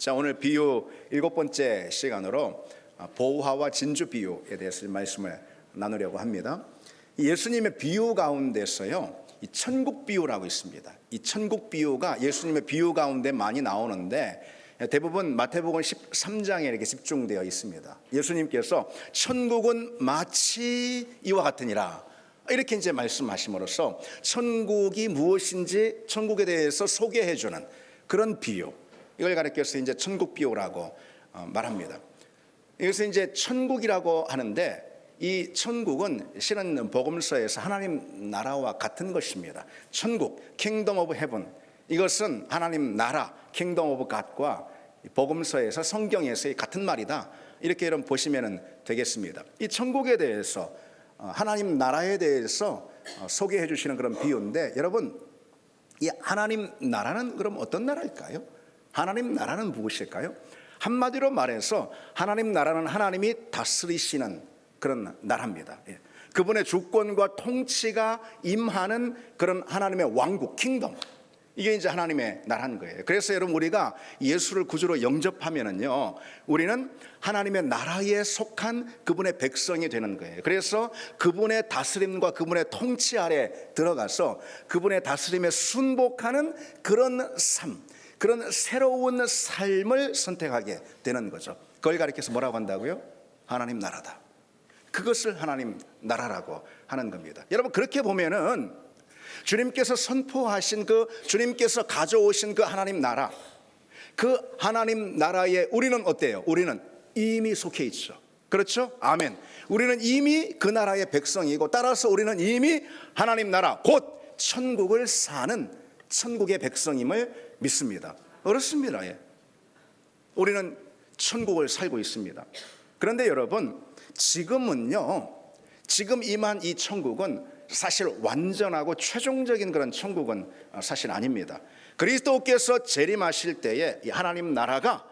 자, 오늘 비유 7번째 시간으로 보화와 진주 비유에 대해서 말씀을 나누려고 합니다. 예수님의 비유 가운데서요, 이 천국 비유라고 있습니다. 이 천국 비유가 예수님의 비유 가운데 많이 나오는데 대부분 마태복음 13장에 이렇게 집중되어 있습니다. 예수님께서 천국은 마치 이와 같으니라 이렇게 이제 말씀하심으로써 천국이 무엇인지 천국에 대해서 소개해주는 그런 비유, 이걸 가리켜서 이제 천국 비유라고 말합니다. 여기서 이제 천국이라고 하는데 이 천국은 실은 복음서에서 하나님 나라와 같은 것입니다. 천국, Kingdom of Heaven, 이것은 하나님 나라, Kingdom of God과 복음서에서 성경에서 같은 말이다, 이렇게 여러분 보시면 되겠습니다. 이 천국에 대해서 하나님 나라에 대해서 소개해 주시는 그런 비유인데, 여러분 이 하나님 나라는 그럼 어떤 나라일까요? 하나님 나라는 무엇일까요? 한마디로 말해서 하나님 나라는 하나님이 다스리시는 그런 나라입니다. 그분의 주권과 통치가 임하는 그런 하나님의 왕국, 킹덤, 이게 이제 하나님의 나라인 거예요. 그래서 여러분 우리가 예수를 구주로 영접하면은요, 우리는 하나님의 나라에 속한 그분의 백성이 되는 거예요. 그래서 그분의 다스림과 그분의 통치 아래 들어가서 그분의 다스림에 순복하는 그런 삶, 그런 새로운 삶을 선택하게 되는 거죠. 그걸 가리켜서 뭐라고 한다고요? 하나님 나라다. 그것을 하나님 나라라고 하는 겁니다. 여러분 그렇게 보면은 주님께서 선포하신 주님께서 가져오신 하나님 나라, 그 하나님 나라에 우리는 어때요? 우리는 이미 속해 있죠. 그렇죠? 아멘. 우리는 이미 그 나라의 백성이고, 따라서 우리는 이미 하나님 나라, 곧 천국을 사는 천국의 백성임을 믿습니다. 그렇습니다. 우리는 천국을 살고 있습니다. 그런데 여러분, 지금은요, 지금 임한 이 천국은 사실 완전하고 최종적인 그런 천국은 사실 아닙니다. 그리스도께서 재림하실 때에 이 하나님 나라가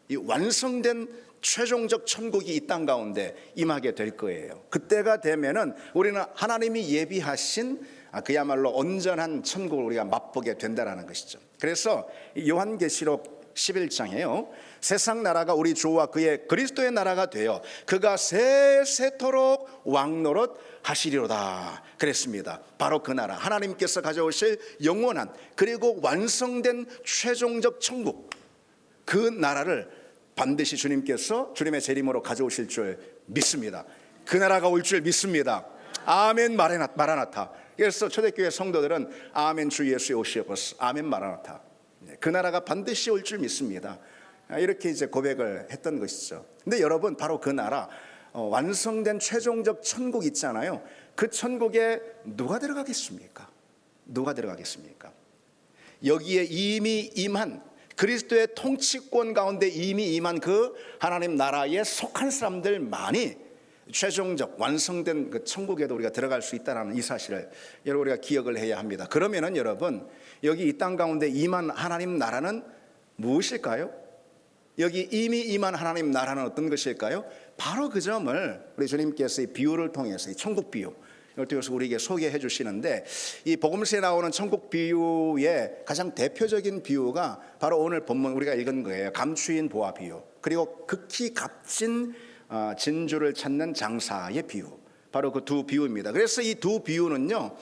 이 완성된 최종적 천국이 이 땅 가운데 임하게 될 거예요. 그때가 되면은 우리는 하나님이 예비하신 그야말로 온전한 천국을 우리가 맛보게 된다라는 것이죠. 그래서 요한계시록 11장에요, 세상 나라가 우리 주와 그의 그리스도의 나라가 되어 그가 세세토록 왕노릇 하시리로다 그랬습니다. 바로 그 나라, 하나님께서 가져오실 영원한 그리고 완성된 최종적 천국, 그 나라를 반드시 주님께서 주님의 재림으로 가져오실 줄 믿습니다. 그 나라가 올 줄 믿습니다. 아멘 마라나타. 그래서 초대교회 성도들은 아멘 주 예수의 오시옵소서, 아멘 마라나타. 그 나라가 반드시 올 줄 믿습니다. 이렇게 이제 고백을 했던 것이죠. 근데 여러분, 바로 그 나라, 완성된 최종적 천국 있잖아요. 그 천국에 누가 들어가겠습니까? 누가 들어가겠습니까? 여기에 이미 임한 그리스도의 통치권 가운데 이미 임한 그 하나님 나라에 속한 사람들만이 최종적 완성된 그 천국에도 우리가 들어갈 수 있다는 이 사실을 여러분 우리가 기억을 해야 합니다. 그러면은 여러분, 여기 이 땅 가운데 임한 하나님 나라는 무엇일까요? 여기 이미 임한 하나님 나라는 어떤 것일까요? 바로 그 점을 우리 주님께서 이 비유를 통해서, 이 천국 비유, 이걸 통해서 우리에게 소개해 주시는데, 이 복음서에 나오는 천국 비유의 가장 대표적인 비유가 바로 오늘 본문 우리가 읽은 거예요. 감추인 보화 비유, 그리고 극히 값진 진주를 찾는 장사의 비유, 바로 그 두 비유입니다. 그래서 이 두 비유는요,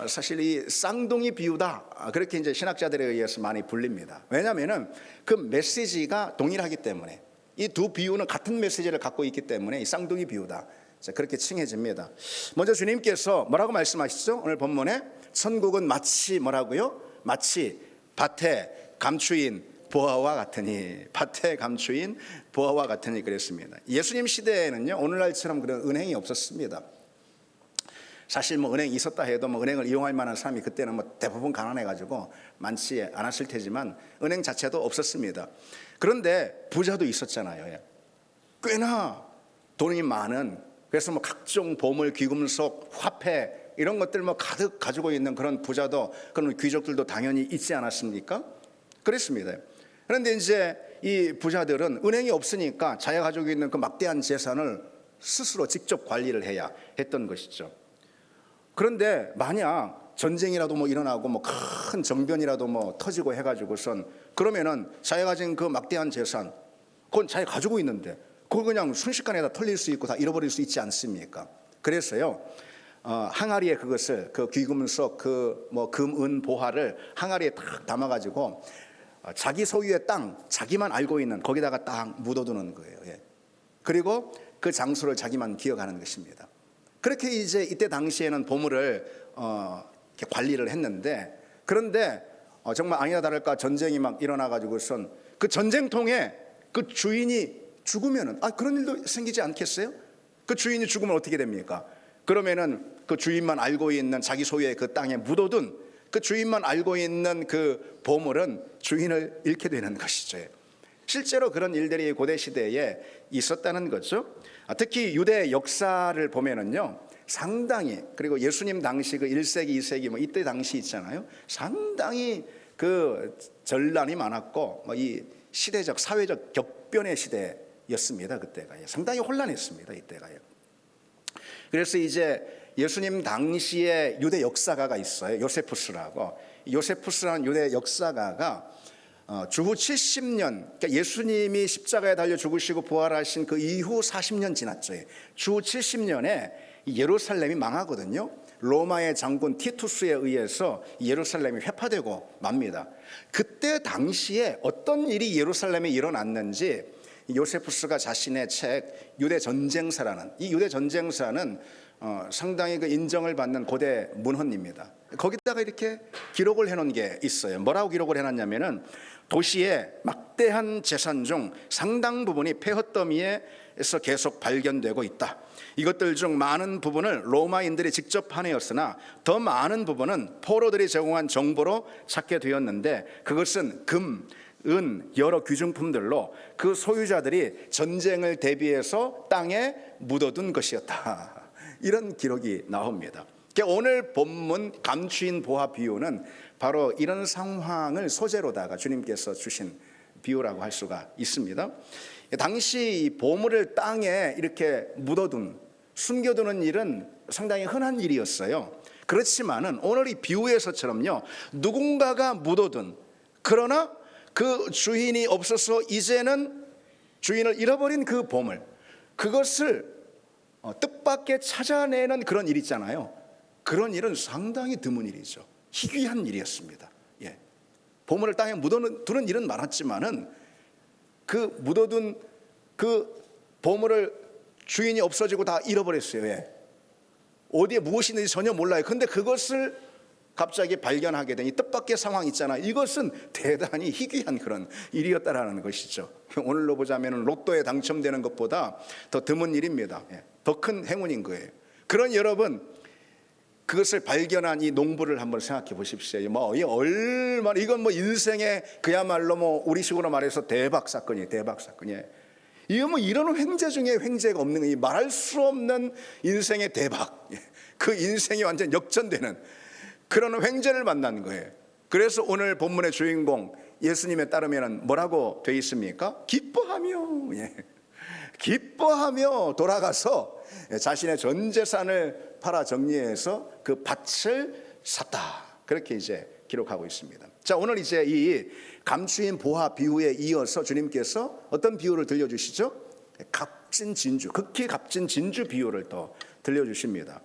사실 이 쌍둥이 비유다, 그렇게 이제 신학자들에 의해서 많이 불립니다. 왜냐하면은 그 메시지가 동일하기 때문에, 이 두 비유는 같은 메시지를 갖고 있기 때문에 이 쌍둥이 비유다, 그렇게 칭해집니다. 먼저 주님께서 뭐라고 말씀하시죠? 오늘 본문에 천국은 마치 뭐라고요? 마치 밭에 감추인 보화와 같으니, 밭에 감추인 보화와 같으니 그랬습니다. 예수님 시대에는요, 오늘날처럼 그런 은행이 없었습니다. 사실 뭐 은행이 있었다 해도 뭐 은행을 이용할 만한 사람이 그때는 뭐 대부분 가난해가지고 많지 않았을 테지만 은행 자체도 없었습니다. 그런데 부자도 있었잖아요. 꽤나 돈이 많은, 그래서 뭐 각종 보물, 귀금속, 화폐 이런 것들 뭐 가득 가지고 있는 그런 부자도, 그런 귀족들도 당연히 있지 않았습니까? 그랬습니다. 그런데 이제 이 부자들은 은행이 없으니까 자기가 가지고 있는 그 막대한 재산을 스스로 직접 관리를 해야 했던 것이죠. 그런데 만약 전쟁이라도 뭐 일어나고 뭐 큰 정변이라도 뭐 터지고 해가지고선 그러면은 자기가 가진 그 막대한 재산, 그건 자기가 가지고 있는데 그걸 그냥 순식간에 다 털릴 수 있고 다 잃어버릴 수 있지 않습니까? 그래서요, 항아리에 그것을 그 귀금속 그 뭐 금은 보화를 항아리에 딱 담아가지고 자기 소유의 땅, 자기만 알고 있는 거기다가 딱 묻어두는 거예요. 예. 그리고 그 장소를 자기만 기억하는 것입니다. 그렇게 이제 이때 당시에는 보물을 이렇게 관리를 했는데, 그런데 정말 아니나 다를까 전쟁이 막 일어나가지고선 그 전쟁통에 그 주인이 죽으면은 그런 일도 생기지 않겠어요? 그 주인이 죽으면 어떻게 됩니까? 그러면은 그 주인만 알고 있는 자기 소유의 그 땅에 묻어둔 그 주인만 알고 있는 그 보물은 주인을 잃게 되는 것이죠. 실제로 그런 일들이 고대 시대에 있었다는 거죠. 특히 유대 역사를 보면은요, 상당히, 그리고 예수님 당시 그 1세기, 2세기 뭐 이때 당시 있잖아요. 상당히 그 전란이 많았고 뭐 이 시대적 사회적 격변의 시대였습니다. 그때가 상당히 혼란했습니다. 이때가요. 그래서 이제 예수님 당시에 유대 역사가가 있어요. 요세푸스라고. 요세푸스라는 유대 역사가가 주후 70년, 그러니까 예수님이 십자가에 달려 죽으시고 부활하신 그 이후 40년 지났죠. 주후 70년에 예루살렘이 망하거든요. 로마의 장군 티투스에 의해서 예루살렘이 회파되고 맙니다. 그때 당시에 어떤 일이 예루살렘에 일어났는지 요세푸스가 자신의 책 유대 전쟁사라는, 이 유대 전쟁사는 상당히 그 인정을 받는 고대 문헌입니다. 거기다가 이렇게 기록을 해놓은 게 있어요. 뭐라고 기록을 해놨냐면은 도시의 막대한 재산 중 상당 부분이 폐허더미에서 계속 발견되고 있다. 이것들 중 많은 부분을 로마인들이 직접 파내었으나 더 많은 부분은 포로들이 제공한 정보로 찾게 되었는데, 그것은 금, 은, 여러 귀중품들로 그 소유자들이 전쟁을 대비해서 땅에 묻어둔 것이었다. 이런 기록이 나옵니다. 오늘 본문 감추인 보화 비유는 바로 이런 상황을 소재로다가 주님께서 주신 비유라고 할 수가 있습니다. 당시 보물을 땅에 이렇게 묻어둔, 숨겨두는 일은 상당히 흔한 일이었어요. 그렇지만은 오늘 이 비유에서처럼요, 누군가가 묻어둔, 그러나 그 주인이 없어서 이제는 주인을 잃어버린 그 보물, 그것을 뜻밖의 찾아내는 그런 일 있잖아요. 그런 일은 상당히 드문 일이죠. 희귀한 일이었습니다. 예. 보물을 땅에 묻어두는 일은 많았지만은 그 묻어둔 그 보물을 주인이 없어지고 다 잃어버렸어요. 예. 어디에 무엇이 있는지 전혀 몰라요. 근데 그것을 갑자기 발견하게 된 이 뜻밖의 상황 있잖아요. 이것은 대단히 희귀한 그런 일이었다라는 것이죠. 오늘로 보자면 로또에 당첨되는 것보다 더 드문 일입니다. 더 큰 행운인 거예요. 그런 여러분, 그것을 발견한 이 농부를 한번 생각해 보십시오. 뭐 얼마나 이건 뭐 인생의 그야말로 뭐 우리식으로 말해서 대박 사건이에요. 대박 사건이에요. 이거 뭐 이런 횡재 중에 횡재가 없는 거예요. 말할 수 없는 인생의 대박. 그 인생이 완전 역전되는 그런 횡재를 만난 거예요. 그래서 오늘 본문의 주인공 예수님에 따르면 뭐라고 되어 있습니까? 기뻐하며, 기뻐하며 돌아가서 자신의 전 재산을 팔아 정리해서 그 밭을 샀다. 그렇게 이제 기록하고 있습니다. 자, 오늘 이제 이 감추인 보화 비유에 이어서 주님께서 어떤 비유를 들려주시죠? 값진 진주, 극히 값진 진주 비유를 또 들려주십니다.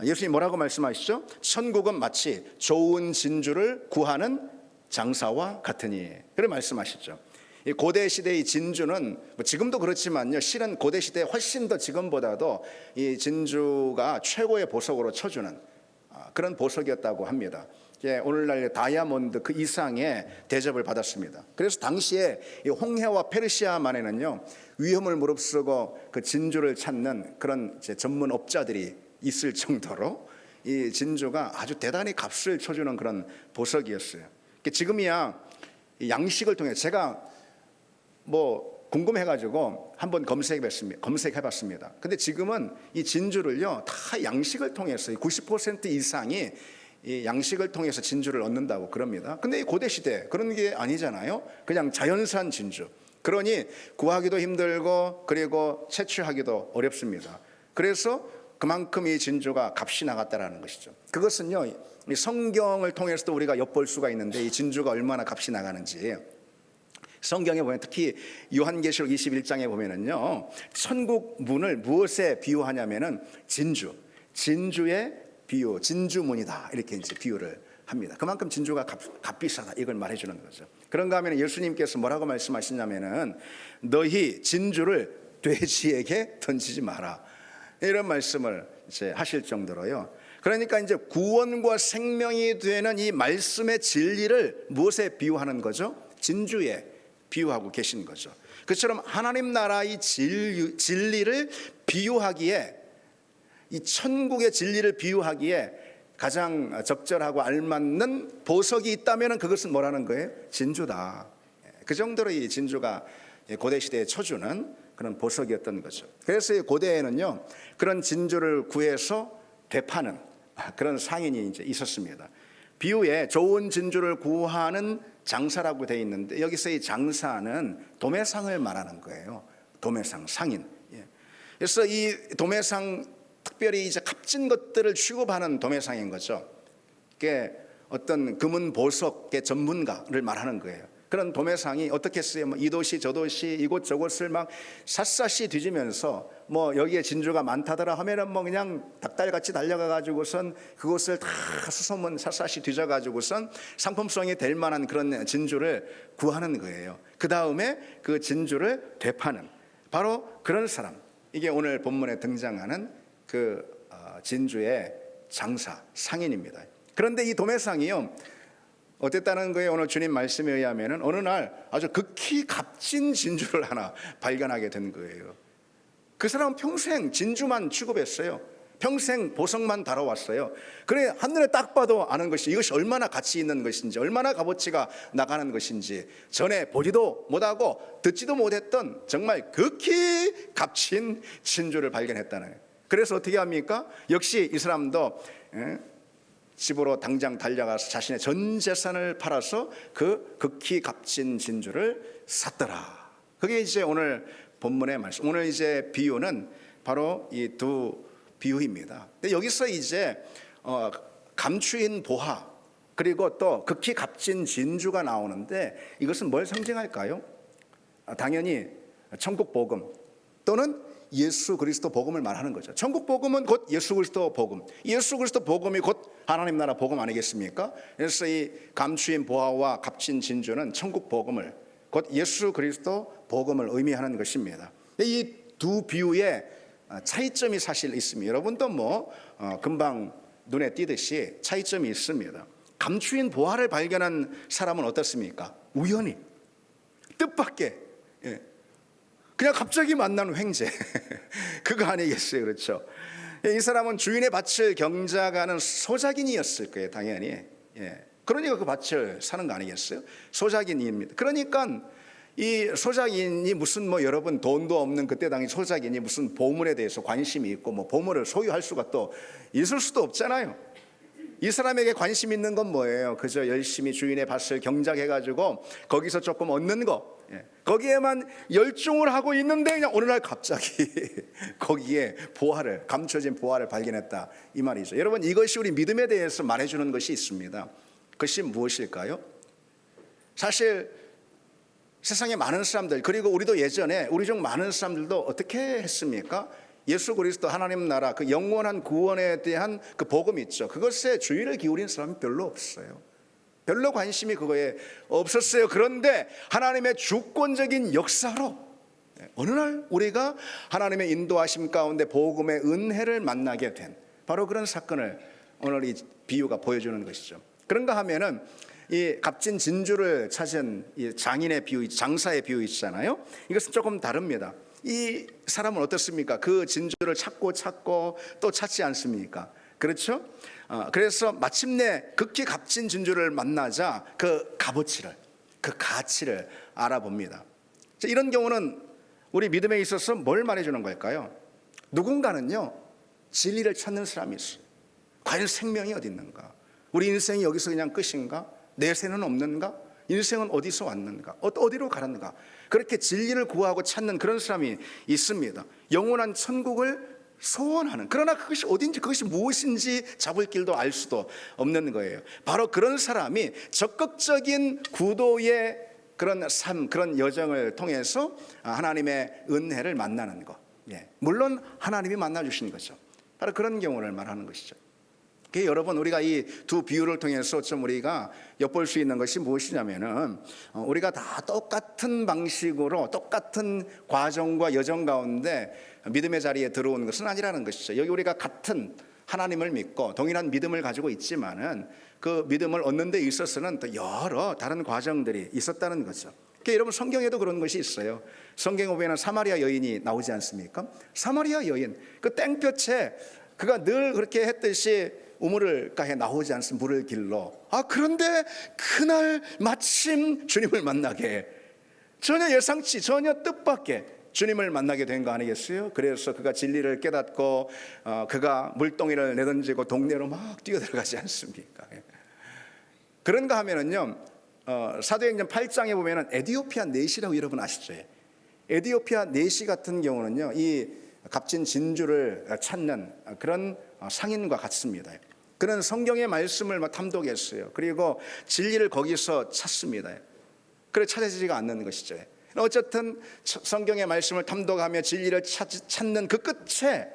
예수님 뭐라고 말씀하시죠? 천국은 마치 좋은 진주를 구하는 장사와 같으니, 그렇게 말씀하시죠. 이 고대 시대의 진주는 뭐 지금도 그렇지만요, 실은 고대 시대에 훨씬 더 지금보다도 이 진주가 최고의 보석으로 쳐주는 그런 보석이었다고 합니다. 오늘날 다이아몬드 그 이상의 대접을 받았습니다. 그래서 당시에 이 홍해와 페르시아만에는요, 위험을 무릅쓰고 그 진주를 찾는 그런 이제 전문 업자들이 있을 정도로 이 진주가 아주 대단히 값을 쳐주는 그런 보석이었어요. 지금이야 양식을 통해 제가 뭐 궁금해가지고 한번 검색해봤습니다. 근데 지금은 이 진주를요 다 양식을 통해서 90% 이상이 이 양식을 통해서 진주를 얻는다고 그럽니다. 근데 이 고대 시대 그런 게 아니잖아요. 그냥 자연산 진주. 그러니 구하기도 힘들고 그리고 채취하기도 어렵습니다. 그래서 그만큼 이 진주가 값이 나갔다라는 것이죠. 그것은요, 이 성경을 통해서도 우리가 엿볼 수가 있는데 이 진주가 얼마나 값이 나가는지 성경에 보면, 특히 요한계시록 21장에 보면은요, 천국 문을 무엇에 비유하냐면은 진주의 비유, 진주문이다, 이렇게 이제 비유를 합니다. 그만큼 진주가 값비싸다, 이걸 말해주는 거죠. 그런가 하면 예수님께서 뭐라고 말씀하시냐면은 너희 진주를 돼지에게 던지지 마라, 이런 말씀을 이제 하실 정도로요. 그러니까 이제 구원과 생명이 되는 이 말씀의 진리를 무엇에 비유하는 거죠? 진주에 비유하고 계신 거죠. 그처럼 하나님 나라의 진리를 비유하기에, 이 천국의 진리를 비유하기에 가장 적절하고 알맞는 보석이 있다면 그것은 뭐라는 거예요? 진주다. 그 정도로 이 진주가 고대 시대에 쳐주는 그런 보석이었던 거죠. 그래서 고대에는요, 그런 진주를 구해서 되파는 그런 상인이 이제 있었습니다. 비유에 좋은 진주를 구하는 장사라고 되어 있는데, 여기서 이 장사는 도매상을 말하는 거예요. 도매상, 상인. 그래서 이 도매상, 특별히 이제 값진 것들을 취급하는 도매상인 거죠. 그게 어떤 금은 보석의 전문가를 말하는 거예요. 그런 도매상이 어떻게 했어요? 이 도시 저 도시 이곳저곳을 막 샅샅이 뒤지면서 여기에 진주가 많다더라 하면은 그냥 닭달같이 달려가 가지고선 그곳을 다 수소문 샅샅이 뒤져 가지고선 상품성이 될 만한 그런 진주를 구하는 거예요. 그 다음에 그 진주를 되파는 바로 그런 사람, 이게 오늘 본문에 등장하는 그 진주의 장사, 상인입니다. 그런데 이 도매상이요, 어땠다는 거예요? 오늘 주님 말씀에 의하면 어느 날 아주 극히 값진 진주를 하나 발견하게 된 거예요. 그 사람은 평생 진주만 취급했어요. 평생 보석만 다뤄왔어요. 그래, 한눈에 딱 봐도 아는 것이 이것이 얼마나 가치 있는 것인지, 얼마나 값어치가 나가는 것인지 전에 보지도 못하고 듣지도 못했던 정말 극히 값진 진주를 발견했다는 거예요. 그래서 어떻게 합니까? 역시 이 사람도 집으로 당장 달려가서 자신의 전 재산을 팔아서 그 극히 값진 진주를 샀더라. 그게 이제 오늘 본문의 말씀. 오늘 이제 비유는 바로 이 두 비유입니다. 근데 여기서 이제 감추인 보화, 그리고 또 극히 값진 진주가 나오는데, 이것은 뭘 상징할까요? 당연히 천국 복음 또는 예수 그리스도 복음을 말하는 거죠. 천국 복음은 곧 예수 그리스도 복음, 예수 그리스도 복음이 곧 하나님 나라 복음 아니겠습니까? 그래서 이 감추인 보화와 값진 진주는 천국 복음을, 곧 예수 그리스도 복음을 의미하는 것입니다. 이 두 비유의 차이점이 사실 있습니다. 여러분도 금방 눈에 띄듯이 차이점이 있습니다. 감추인 보화를 발견한 사람은 어떻습니까? 우연히, 뜻밖의, 그냥 갑자기 만난 횡재 그거 아니겠어요? 그렇죠? 이 사람은 주인의 밭을 경작하는 소작인이었을 거예요, 당연히. 그러니까 그 밭을 사는 거 아니겠어요? 소작인입니다. 그러니까 이 소작인이 무슨 여러분 돈도 없는 그때 당시 소작인이 무슨 보물에 대해서 관심이 있고 보물을 소유할 수가 또 있을 수도 없잖아요. 이 사람에게 관심 있는 건 뭐예요? 그저 열심히 주인의 밭을 경작해가지고 거기서 조금 얻는 거, 거기에만 열중을 하고 있는데 그냥 어느 날 갑자기 거기에 보화를, 감춰진 보화를 발견했다, 이 말이죠. 여러분, 이것이 우리 믿음에 대해서 말해주는 것이 있습니다. 그것이 무엇일까요? 사실 세상에 많은 사람들, 그리고 우리도 예전에 우리 중 많은 사람들도 어떻게 했습니까? 예수 그리스도 하나님 나라 그 영원한 구원에 대한 그 복음이 있죠. 그것에 주의를 기울인 사람이 별로 없어요. 별로 관심이 그거에 없었어요. 그런데 하나님의 주권적인 역사로 어느 날 우리가 하나님의 인도하심 가운데 복음의 은혜를 만나게 된 바로 그런 사건을 오늘 이 비유가 보여주는 것이죠. 그런가 하면은 이 값진 진주를 찾은 이 장인의 비유, 장사의 비유 있잖아요. 이것은 조금 다릅니다. 이 사람은 어떻습니까? 그 진주를 찾고 또 찾지 않습니까? 그렇죠? 그래서 마침내 극히 값진 진주를 만나자 그 값어치를, 그 가치를 알아봅니다. 이런 경우는 우리 믿음에 있어서 뭘 말해주는 걸까요? 누군가는요, 진리를 찾는 사람이 있어요. 과연 생명이 어디 있는가? 우리 인생이 여기서 그냥 끝인가? 내세는 없는가? 인생은 어디서 왔는가? 어디로 가는가? 그렇게 진리를 구하고 찾는 그런 사람이 있습니다. 영원한 천국을 소원하는, 그러나 그것이 어딘지 그것이 무엇인지 잡을 길도 알 수도 없는 거예요. 바로 그런 사람이 적극적인 구도의 그런 삶, 그런 여정을 통해서 하나님의 은혜를 만나는 것. 물론 하나님이 만나주신 거죠. 바로 그런 경우를 말하는 것이죠. 여러분, 우리가 이 두 비유를 통해서 좀 우리가 엿볼 수 있는 것이 무엇이냐면은, 우리가 다 똑같은 방식으로 똑같은 과정과 여정 가운데 믿음의 자리에 들어오는 것은 아니라는 것이죠. 여기 우리가 같은 하나님을 믿고 동일한 믿음을 가지고 있지만은 그 믿음을 얻는 데 있어서는 또 여러 다른 과정들이 있었다는 거죠. 여러분, 성경에도 그런 것이 있어요. 성경에 보면 사마리아 여인이 나오지 않습니까? 사마리아 여인, 그 땡볕에 그가 늘 그렇게 했듯이 우물가에 나오지 않습니까? 물을 길러. 그런데 그날 마침 주님을 만나게, 전혀 예상치, 전혀 뜻밖의 주님을 만나게 된 거 아니겠어요? 그래서 그가 진리를 깨닫고 그가 물동이를 내던지고 동네로 막 뛰어들어가지 않습니까? 그런가 하면은요, 사도행전 8장에 보면은 에디오피아 내시라고 여러분 아시죠? 에디오피아 내시 같은 경우는요, 이 값진 진주를 찾는 그런 상인과 같습니다. 그는 성경의 말씀을 탐독했어요. 그리고 진리를 거기서 찾습니다. 그래 찾아지지가 않는 것이죠. 어쨌든 성경의 말씀을 탐독하며 진리를 찾는 그 끝에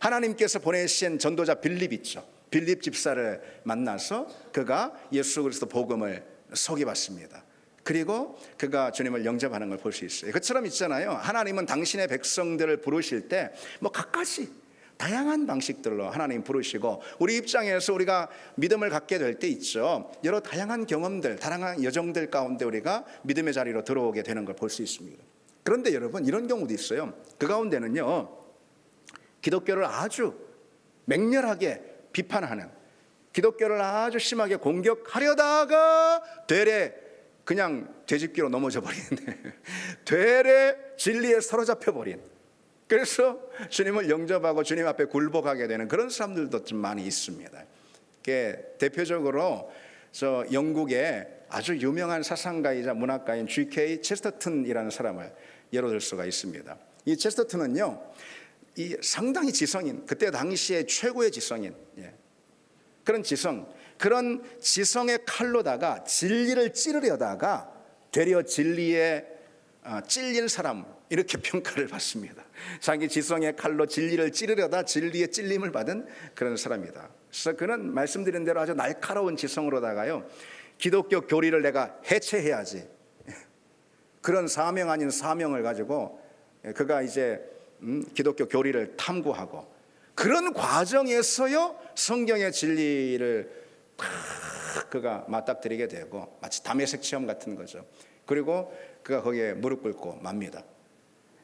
하나님께서 보내신 전도자 빌립 있죠. 빌립 집사를 만나서 그가 예수 그리스도 복음을 소개받습니다. 그리고 그가 주님을 영접하는 걸 볼 수 있어요. 그처럼 있잖아요. 하나님은 당신의 백성들을 부르실 때 갖가지 다양한 방식들로 하나님 부르시고, 우리 입장에서 우리가 믿음을 갖게 될 때 있죠. 여러 다양한 경험들, 다양한 여정들 가운데 우리가 믿음의 자리로 들어오게 되는 걸 볼 수 있습니다. 그런데 여러분, 이런 경우도 있어요. 그 가운데는요, 기독교를 아주 맹렬하게 비판하는, 기독교를 아주 심하게 공격하려다가 되레 그냥 되짚기로 넘어져 버린, 되레 진리에 사로잡혀 버린, 그래서 주님을 영접하고 주님 앞에 굴복하게 되는 그런 사람들도 좀 많이 있습니다. 대표적으로 저 영국의 아주 유명한 사상가이자 문학가인 G.K. 체스터튼이라는 사람을 예로 들 수가 있습니다. 이 체스터튼은요, 이 상당히 지성인, 그때 당시에 최고의 지성인, 그런 지성의 칼로다가 진리를 찌르려다가 되려 진리에 찔린 사람, 이렇게 평가를 받습니다. 자기 지성의 칼로 진리를 찌르려다 진리의 찔림을 받은 그런 사람이다. 그래서 그는 말씀드린 대로 아주 날카로운 지성으로다가요, 기독교 교리를 내가 해체해야지, 그런 사명 아닌 사명을 가지고 그가 이제 기독교 교리를 탐구하고, 그런 과정에서요 성경의 진리를 그가 맞닥뜨리게 되고, 마치 담에색 체험 같은 거죠. 그리고 그가 거기에 무릎 꿇고 맙니다.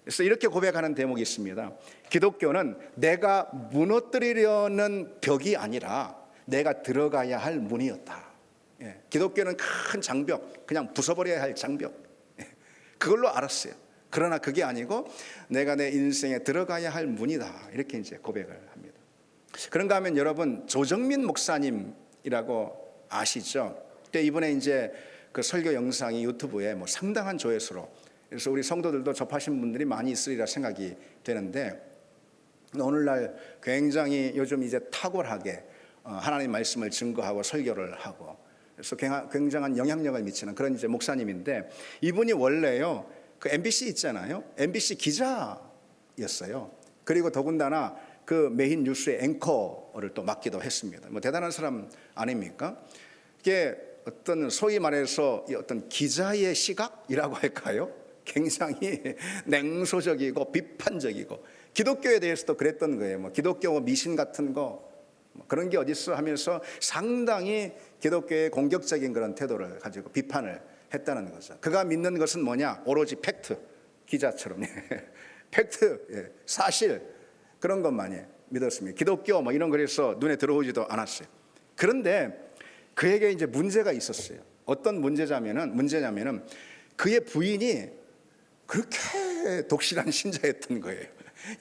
그래서 이렇게 고백하는 대목이 있습니다. 기독교는 내가 무너뜨리려는 벽이 아니라 내가 들어가야 할 문이었다. 기독교는 큰 장벽, 그냥 부숴버려야 할 장벽, 그걸로 알았어요. 그러나 그게 아니고 내가 내 인생에 들어가야 할 문이다, 이렇게 이제 고백을 합니다. 그런가 하면 여러분, 조정민 목사님이라고 아시죠? 그때 이번에 이제 그 설교 영상이 유튜브에 상당한 조회수로, 그래서 우리 성도들도 접하신 분들이 많이 있으리라 생각이 되는데, 오늘날 굉장히 요즘 이제 탁월하게 하나님 말씀을 증거하고 설교를 하고, 그래서 굉장한 영향력을 미치는 그런 이제 목사님인데, 이분이 원래요 그 MBC 있잖아요, MBC 기자였어요. 그리고 더군다나 그 메인 뉴스의 앵커를 또 맡기도 했습니다. 대단한 사람 아닙니까? 이게 어떤 소위 말해서 어떤 기자의 시각이라고 할까요? 굉장히 냉소적이고 비판적이고, 기독교에 대해서도 그랬던 거예요. 기독교 미신 같은 거 그런 게 어딨어 하면서 상당히 기독교의 공격적인 그런 태도를 가지고 비판을 했다는 거죠. 그가 믿는 것은 뭐냐? 오로지 팩트, 기자처럼 팩트, 사실, 그런 것만이 믿었습니다. 기독교 이런 거에서 눈에 들어오지도 않았어요. 그런데 그에게 이제 문제가 있었어요. 어떤 문제냐면은 그의 부인이 그렇게 독실한 신자였던 거예요.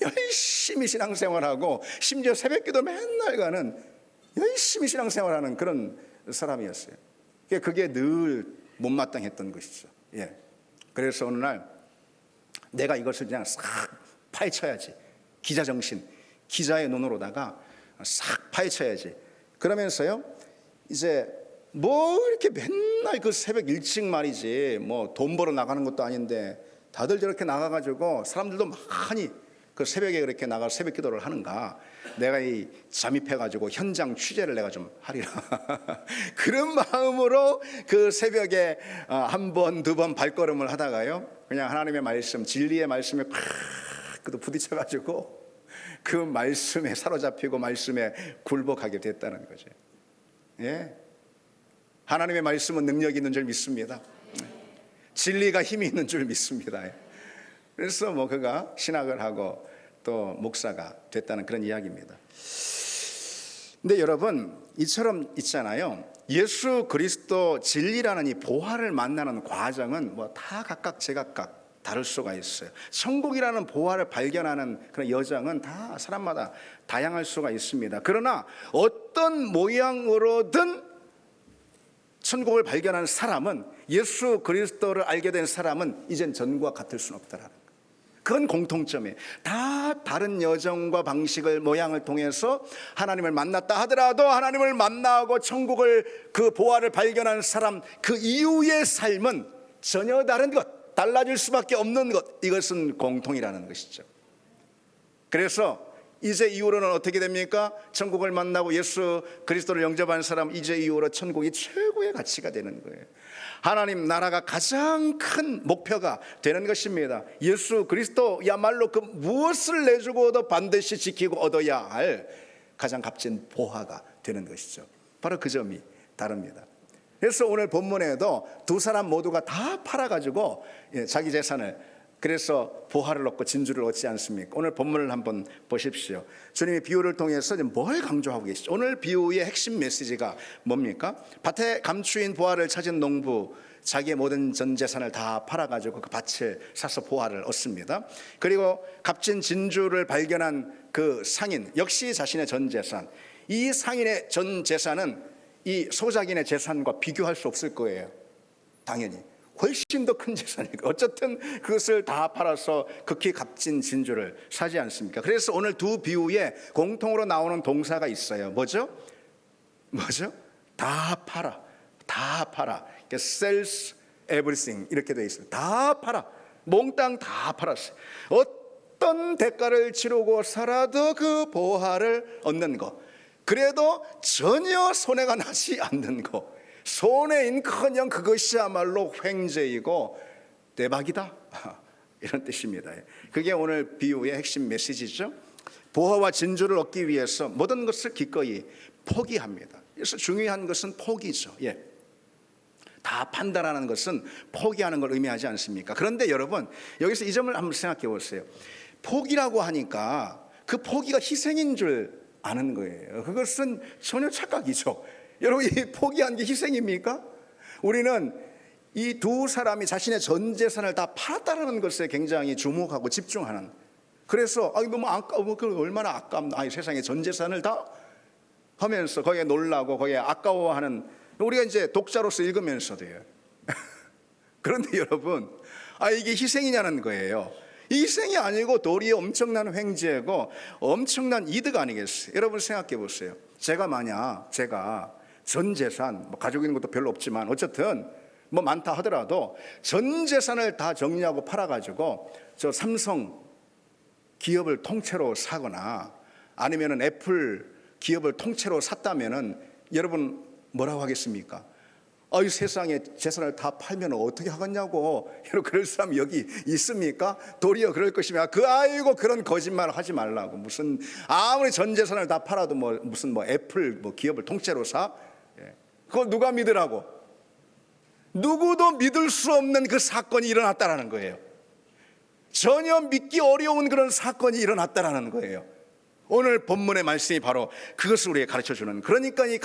열심히 신앙생활하고 심지어 새벽기도 맨날 가는, 열심히 신앙생활하는 그런 사람이었어요. 그게 늘 못마땅했던 것이죠. 그래서 어느 날 내가 이것을 그냥 싹 파헤쳐야지, 기자 정신, 기자의 눈으로다가 싹 파헤쳐야지. 그러면서요, 이제 뭐 이렇게 맨날 그 새벽 일찍 말이지, 뭐 돈 벌어 나가는 것도 아닌데 다들 저렇게 나가가지고 사람들도 많이 그 새벽에 그렇게 나가 새벽 기도를 하는가. 내가 이 잠입해가지고 현장 취재를 내가 좀 하리라. 그런 마음으로 그 새벽에 한 번, 두 번 발걸음을 하다가요, 그냥 하나님의 말씀, 진리의 말씀에 콱 부딪혀가지고 그 말씀에 사로잡히고 말씀에 굴복하게 됐다는 거죠. 예, 하나님의 말씀은 능력이 있는 줄 믿습니다. 진리가 힘이 있는 줄 믿습니다. 그래서 뭐 그가 신학을 하고 또 목사가 됐다는 그런 이야기입니다. 근데 여러분, 이처럼 있잖아요. 예수 그리스도 진리라는 이 보화를 만나는 과정은 뭐 다 각각 제각각 다를 수가 있어요. 천국이라는 보화를 발견하는 그런 여정은 다 사람마다 다양할 수가 있습니다. 그러나 어떤 모양으로든 천국을 발견한 사람은, 예수 그리스도를 알게 된 사람은 이젠 전과 같을 수는 없다라는 거예요. 그건 공통점이에요. 다 다른 여정과 방식을, 모양을 통해서 하나님을 만났다 하더라도 하나님을 만나고 천국을, 그 보화를 발견한 사람, 그 이후의 삶은 전혀 다른 것, 달라질 수밖에 없는 것, 이것은 공통이라는 것이죠. 그래서 이제 이후로는 어떻게 됩니까? 천국을 만나고 예수 그리스도를 영접한 사람, 이제 이후로 천국이 최고의 가치가 되는 거예요. 하나님 나라가 가장 큰 목표가 되는 것입니다. 예수 그리스도야말로 그 무엇을 내주고도 반드시 지키고 얻어야 할 가장 값진 보화가 되는 것이죠. 바로 그 점이 다릅니다. 그래서 오늘 본문에도 두 사람 모두가 다 팔아가지고 자기 재산을, 그래서 보화를 얻고 진주를 얻지 않습니까? 오늘 본문을 한번 보십시오. 주님이 비유를 통해서 뭘 강조하고 계시죠? 오늘 비유의 핵심 메시지가 뭡니까? 밭에 감추인 보화를 찾은 농부, 자기의 모든 전 재산을 다 팔아가지고 그 밭을 사서 보화를 얻습니다. 그리고 값진 진주를 발견한 그 상인, 역시 자신의 전 재산. 이 상인의 전 재산은 이 소작인의 재산과 비교할 수 없을 거예요. 당연히 훨씬 더 큰 재산이고, 어쨌든 그것을 다 팔아서 극히 값진 진주를 사지 않습니까? 그래서 오늘 두 비유에 공통으로 나오는 동사가 있어요. 뭐죠? 다 팔아. 다 팔아. sells everything 이렇게 되어 있어요. 다 팔아. 몽땅 다 팔았어요. 어떤 대가를 치르고 살아도 그 보화를 얻는 것, 그래도 전혀 손해가 나지 않는 것, 손해인커녕 그것이야말로 횡재이고 대박이다, 이런 뜻입니다. 그게 오늘 비유의 핵심 메시지죠. 보화와 진주를 얻기 위해서 모든 것을 기꺼이 포기합니다. 그래서 중요한 것은 포기죠. 예. 다 판단하는 것은 포기하는 걸 의미하지 않습니까? 그런데 여러분, 여기서 이 점을 한번 생각해 보세요. 포기라고 하니까 그 포기가 희생인 줄 아는 거예요. 그것은 전혀 착각이죠. 여러분, 이 포기한 게 희생입니까? 우리는 이 두 사람이 자신의 전 재산을 다 팔았다는 것에 굉장히 주목하고 집중하는, 그래서 너무 아까워, 얼마나 아깝나, 세상에 전 재산을 다 하면서 거기에 놀라고 거기에 아까워하는, 우리가 이제 독자로서 읽으면서도요. 그런데 여러분, 이게 희생이냐는 거예요. 이 희생이 아니고 도리어 엄청난 횡재고 엄청난 이득 아니겠어요? 여러분 생각해 보세요. 제가 전 재산, 뭐 가지고 있는 것도 별로 없지만 어쨌든 뭐 많다 하더라도 전 재산을 다 정리하고 팔아가지고 저 삼성 기업을 통째로 사거나 아니면은 애플 기업을 통째로 샀다면은 여러분 뭐라고 하겠습니까? 이 세상에 재산을 다 팔면 어떻게 하겠냐고. 여러분, 그럴 사람 여기 있습니까? 도리어 그럴 것이면 그런 거짓말 하지 말라고. 무슨 아무리 전 재산을 다 팔아도 무슨 애플 기업을 통째로 사? 그걸 누가 믿으라고? 누구도 믿을 수 없는 그 사건이 일어났다라는 거예요. 전혀 믿기 어려운 그런 사건이 일어났다라는 거예요. 오늘 본문의 말씀이 바로 그것을 우리에게 가르쳐주는, 그러니까 이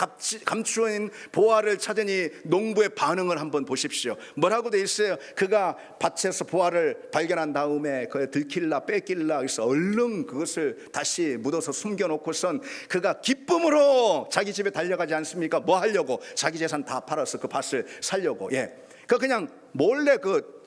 감추어진 보화를 찾은 이 농부의 반응을 한번 보십시오. 뭐라고 돼 있어요? 그가 밭에서 보화를 발견한 다음에 그걸 들킬라 뺏길라 그래서 얼른 그것을 다시 묻어서 숨겨놓고선 그가 기쁨으로 자기 집에 달려가지 않습니까? 뭐 하려고? 자기 재산 다 팔아서 그 밭을 살려고. 그냥 몰래 그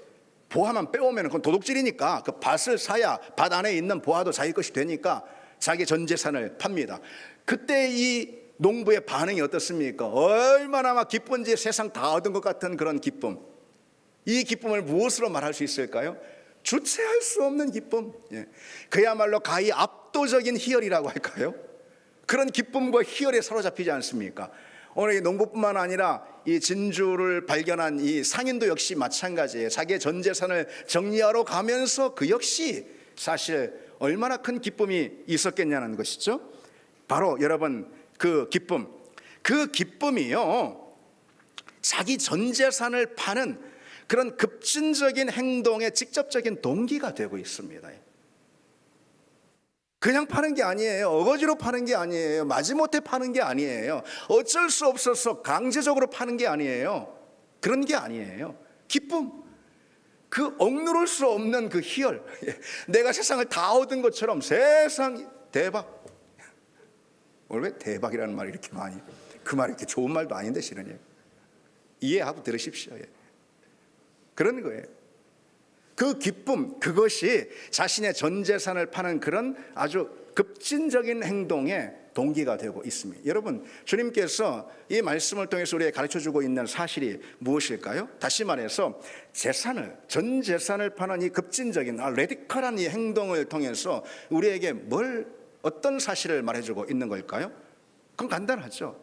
보화만 빼오면 그건 도둑질이니까 그 밭을 사야 밭 안에 있는 보화도 자기 것이 되니까 자기 전 재산을 팝니다. 그때 이 농부의 반응이 어떻습니까? 얼마나 막 기쁜지, 세상 다 얻은 것 같은 그런 기쁨. 이 기쁨을 무엇으로 말할 수 있을까요? 주체할 수 없는 기쁨. 그야말로 가히 압도적인 희열이라고 할까요? 그런 기쁨과 희열에 사로잡히지 않습니까? 오늘 이 농부뿐만 아니라 이 진주를 발견한 이 상인도 역시 마찬가지예요. 자기의 전 재산을 정리하러 가면서 그 역시 사실 얼마나 큰 기쁨이 있었겠냐는 것이죠. 바로 여러분 그 기쁨이요, 자기 전 재산을 파는 그런 급진적인 행동의 직접적인 동기가 되고 있습니다. 그냥 파는 게 아니에요. 어거지로 파는 게 아니에요. 마지못해 파는 게 아니에요. 어쩔 수 없어서 강제적으로 파는 게 아니에요. 그런 게 아니에요. 기쁨, 그 억누를 수 없는 그 희열, 내가 세상을 다 얻은 것처럼 세상 대박. 오늘 왜 대박이라는 말이 이렇게 많이, 그 말이 이렇게 좋은 말도 아닌데 실은 이해하고 들으십시오. 그런 거예요. 그 기쁨, 그것이 자신의 전 재산을 파는 그런 아주 급진적인 행동의 동기가 되고 있습니다. 여러분, 주님께서 이 말씀을 통해서 우리에게 가르쳐주고 있는 사실이 무엇일까요? 다시 말해서 전 재산을 파는 이 급진적인 레디컬한 이 행동을 통해서 우리에게 어떤 사실을 말해주고 있는 걸까요? 그건 간단하죠.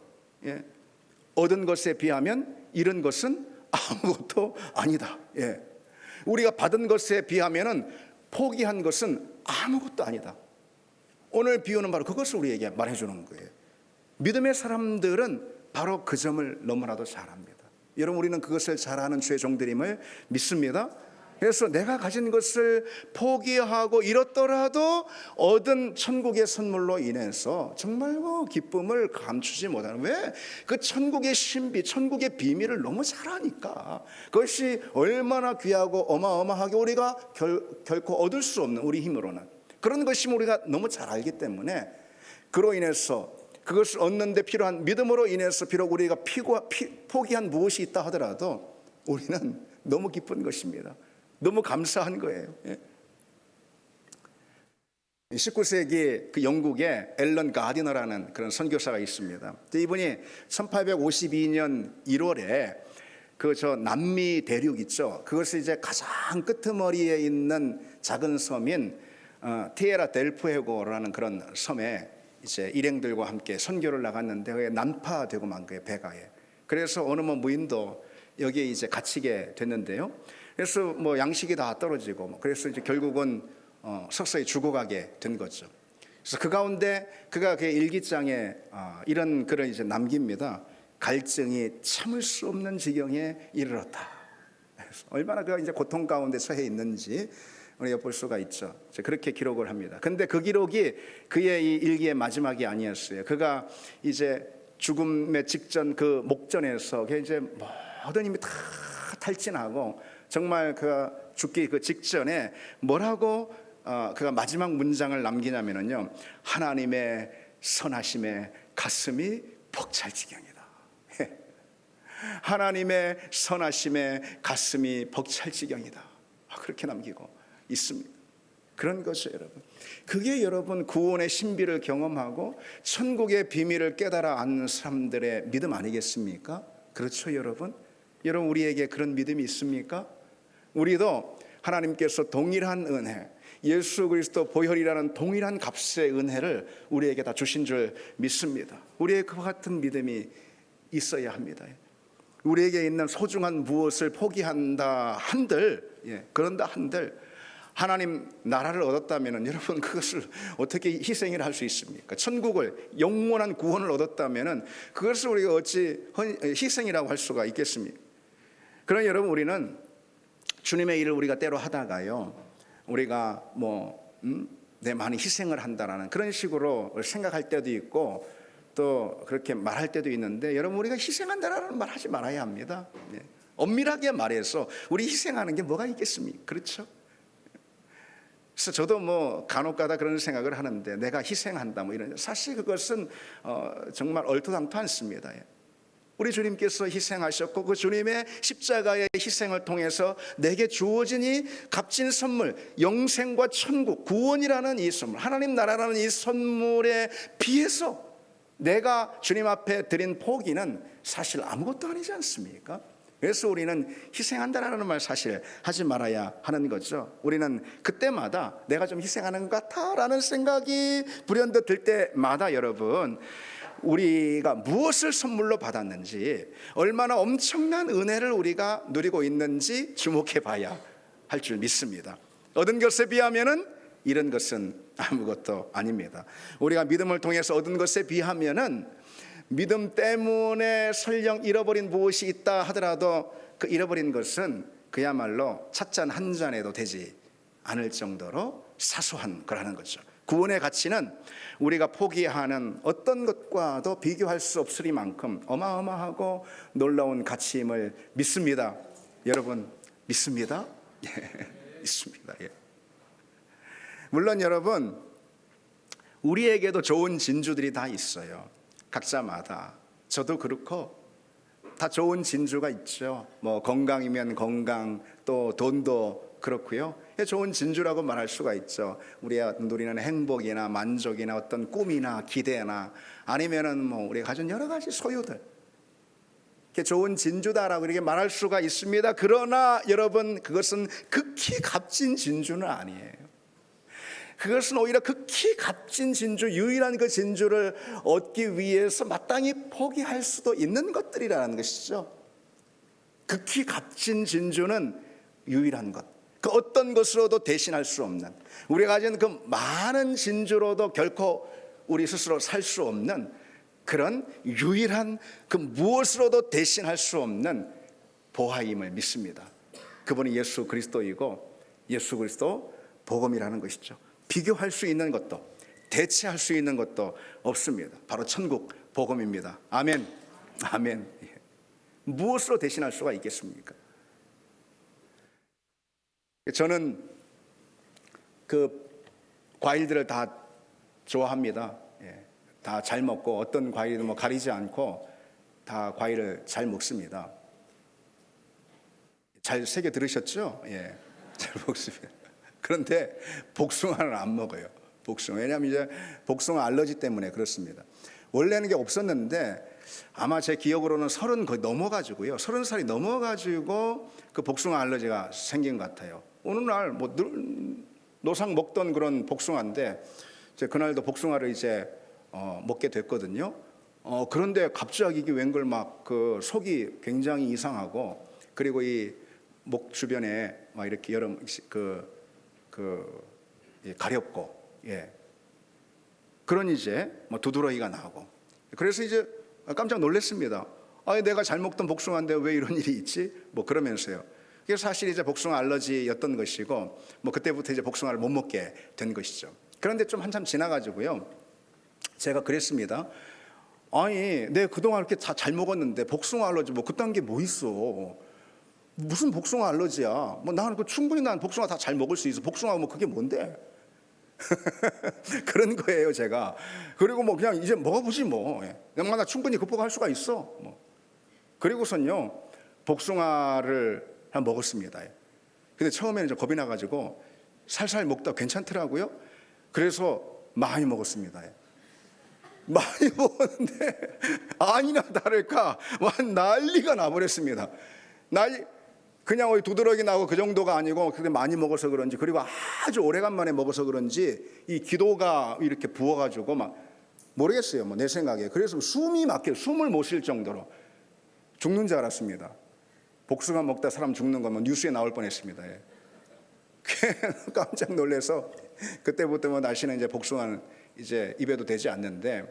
얻은 것에 비하면 잃은 것은 아무것도 아니다. 우리가 받은 것에 비하면 포기한 것은 아무것도 아니다. 오늘 비유는 바로 그것을 우리에게 말해주는 거예요. 믿음의 사람들은 바로 그 점을 너무나도 잘합니다. 여러분, 우리는 그것을 잘 아는 주의 종들임을 믿습니다. 그래서 내가 가진 것을 포기하고 잃었더라도 얻은 천국의 선물로 인해서 정말 기쁨을 감추지 못하는, 왜? 그 천국의 신비, 천국의 비밀을 너무 잘 아니까. 그것이 얼마나 귀하고 어마어마하게 우리가 결코 얻을 수 없는, 우리 힘으로는 그런 것이 우리가 너무 잘 알기 때문에, 그로 인해서 그것을 얻는 데 필요한 믿음으로 인해서 비록 우리가 포기한 무엇이 있다 하더라도 우리는 너무 기쁜 것입니다. 너무 감사한 거예요. 19세기 그 영국의 앨런 가디너라는 그런 선교사가 있습니다. 이분이 1852년 1월에 그 남미 대륙 있죠. 그것을 이제 가장 끄트머리에 있는 작은 섬인 티에라 델 푸에고라는 그런 섬에 이제 일행들과 함께 선교를 나갔는데 그게 난파되고 만 거예요, 배가에. 그래서 어느 무인도 여기에 이제 갇히게 됐는데요. 그래서 양식이 다 떨어지고, 그래서 이제 결국은 서서히 죽어가게 된 거죠. 그래서 그 가운데 그가 그 일기장에 이런 글을 이제 남깁니다. 갈증이 참을 수 없는 지경에 이르렀다. 얼마나 그가 이제 고통 가운데 처해 있는지 우리가 볼 수가 있죠. 그렇게 기록을 합니다. 근데 그 기록이 그의 이 일기의 마지막이 아니었어요. 그가 이제 죽음의 직전 그 목전에서 이제 모든 힘이 다 탈진하고 정말 그가 죽기 그 직전에 뭐라고 그가 마지막 문장을 남기냐면요, 하나님의 선하심에 가슴이 벅찰 지경이다. 하나님의 선하심에 가슴이 벅찰 지경이다. 그렇게 남기고 있습니다. 그런 것이 여러분, 그게 여러분 구원의 신비를 경험하고 천국의 비밀을 깨달아 아는 사람들의 믿음 아니겠습니까? 그렇죠, 여러분? 여러분, 우리에게 그런 믿음이 있습니까? 우리도 하나님께서 동일한 은혜, 예수 그리스도 보혈이라는 동일한 값의 은혜를 우리에게 다 주신 줄 믿습니다. 우리의 그와 같은 믿음이 있어야 합니다. 우리에게 있는 소중한 무엇을 포기한다 한들, 그런다 한들 하나님 나라를 얻었다면 여러분, 그것을 어떻게 희생이라 할 수 있습니까? 천국을, 영원한 구원을 얻었다면 그것을 우리가 어찌 희생이라고 할 수가 있겠습니까? 그러나 여러분, 우리는 주님의 일을 우리가 때로 하다가요, 우리가 내 많이 희생을 한다라는 그런 식으로 생각할 때도 있고 또 그렇게 말할 때도 있는데, 여러분, 우리가 희생한다라는 말 하지 말아야 합니다. 엄밀하게 말해서 우리 희생하는 게 뭐가 있겠습니까? 그렇죠? 그래서 저도 간혹가다 그런 생각을 하는데, 내가 희생한다 이런, 사실 그것은 정말 얼토당토 않습니다. 우리 주님께서 희생하셨고 그 주님의 십자가의 희생을 통해서 내게 주어진 이 값진 선물, 영생과 천국, 구원이라는 이 선물, 하나님 나라라는 이 선물에 비해서 내가 주님 앞에 드린 포기는 사실 아무것도 아니지 않습니까? 그래서 우리는 희생한다라는 말 사실 하지 말아야 하는 거죠. 우리는 그때마다 내가 좀 희생하는 것 같아라는 생각이 불현듯 들 때마다 여러분, 우리가 무엇을 선물로 받았는지, 얼마나 엄청난 은혜를 우리가 누리고 있는지 주목해 봐야 할 줄 믿습니다. 얻은 것에 비하면은 잃은 것은 아무것도 아닙니다. 우리가 믿음을 통해서 얻은 것에 비하면은, 믿음 때문에 설령 잃어버린 무엇이 있다 하더라도 그 잃어버린 것은 그야말로 찻잔 한 잔에도 되지 않을 정도로 사소한 거라는 거죠. 구원의 가치는 우리가 포기하는 어떤 것과도 비교할 수 없으리만큼 어마어마하고 놀라운 가치임을 믿습니다. 여러분 믿습니다? 예, 믿습니다. 예. 물론 여러분, 우리에게도 좋은 진주들이 다 있어요. 각자마다. 저도 그렇고 다 좋은 진주가 있죠. 뭐 건강이면 건강, 또 돈도 그렇고요. 좋은 진주라고 말할 수가 있죠. 우리가 누리는 행복이나 만족이나 어떤 꿈이나 기대나, 아니면은 뭐 우리가 가진 여러 가지 소유들, 좋은 진주다라고 이렇게 말할 수가 있습니다. 그러나 여러분, 그것은 극히 값진 진주는 아니에요. 그것은 오히려 극히 값진 진주, 유일한 그 진주를 얻기 위해서 마땅히 포기할 수도 있는 것들이라는 것이죠. 극히 값진 진주는 유일한 것, 그 어떤 것으로도 대신할 수 없는, 우리가 가진 그 많은 진주로도 결코 우리 스스로 살 수 없는 그런 유일한, 그 무엇으로도 대신할 수 없는 보화임을 믿습니다. 그분이 예수 그리스도이고 예수 그리스도 복음이라는 것이죠. 비교할 수 있는 것도 대체할 수 있는 것도 없습니다. 바로 천국 복음입니다. 아멘. 아멘. 무엇으로 대신할 수가 있겠습니까? 저는 그 과일들을 다 좋아합니다. 다 잘 먹고, 어떤 과일도 뭐 가리지 않고 다 과일을 잘 먹습니다. 잘 새겨 들으셨죠? 예, 잘 먹습니다. 그런데 복숭아는 안 먹어요. 복숭아. 왜냐하면 이제 복숭아 알러지 때문에 그렇습니다. 원래는 게 없었는데 아마 제 기억으로는 30 거의 넘어가지고요. 30살이 넘어가지고 그 복숭아 알러지가 생긴 것 같아요. 어느 날 뭐 노상 먹던 그런 복숭아인데, 그날도 복숭아를 이제 먹게 됐거든요. 그런데 갑자기 이게 웬걸 막 그 속이 굉장히 이상하고, 그리고 이 목 주변에 막 이렇게 여러 가렵고, 예, 그런 이제 뭐 두드러기가 나고, 그래서 이제 깜짝 놀랐습니다. 아, 내가 잘 먹던 복숭아인데 왜 이런 일이 있지? 뭐 그러면서요. 그래서 사실 이제 복숭아 알러지였던 것이고, 뭐 그때부터 이제 복숭아를 못 먹게 된 것이죠. 그런데 좀 한참 지나가지고요, 제가 그랬습니다. 아니, 내가 그동안 이렇게 다 잘 먹었는데 복숭아 알러지 뭐 그딴 게 뭐 있어? 무슨 복숭아 알러지야? 뭐 나는 충분히 난 복숭아 다 잘 먹을 수 있어. 복숭아 뭐 그게 뭔데? 그런 거예요, 제가. 그리고 뭐 그냥 이제 먹어보지 뭐. 나 충분히 극복할 수가 있어. 뭐. 그리고선요, 복숭아를 한번 먹었습니다. 근데 처음에는 좀 겁이 나가지고 살살 먹다 괜찮더라고요. 그래서 많이 먹었습니다. 많이 먹었는데 아니나 다를까 완 난리가 나버렸습니다. 그냥 두드러기 나고 그 정도가 아니고, 그게 많이 먹어서 그런지, 그리고 아주 오래간만에 먹어서 그런지 이 기도가 이렇게 부어가지고 막 모르겠어요, 뭐 내 생각에. 그래서 숨이 막혀, 숨을 못 쉴 정도로 죽는 줄 알았습니다. 복숭아 먹다 사람 죽는 거면 뉴스에 나올 뻔했습니다. 예. 깜짝 놀라서 그때부터 뭐 다시는 이제 복숭아는 이제 입에도 대지 않는데,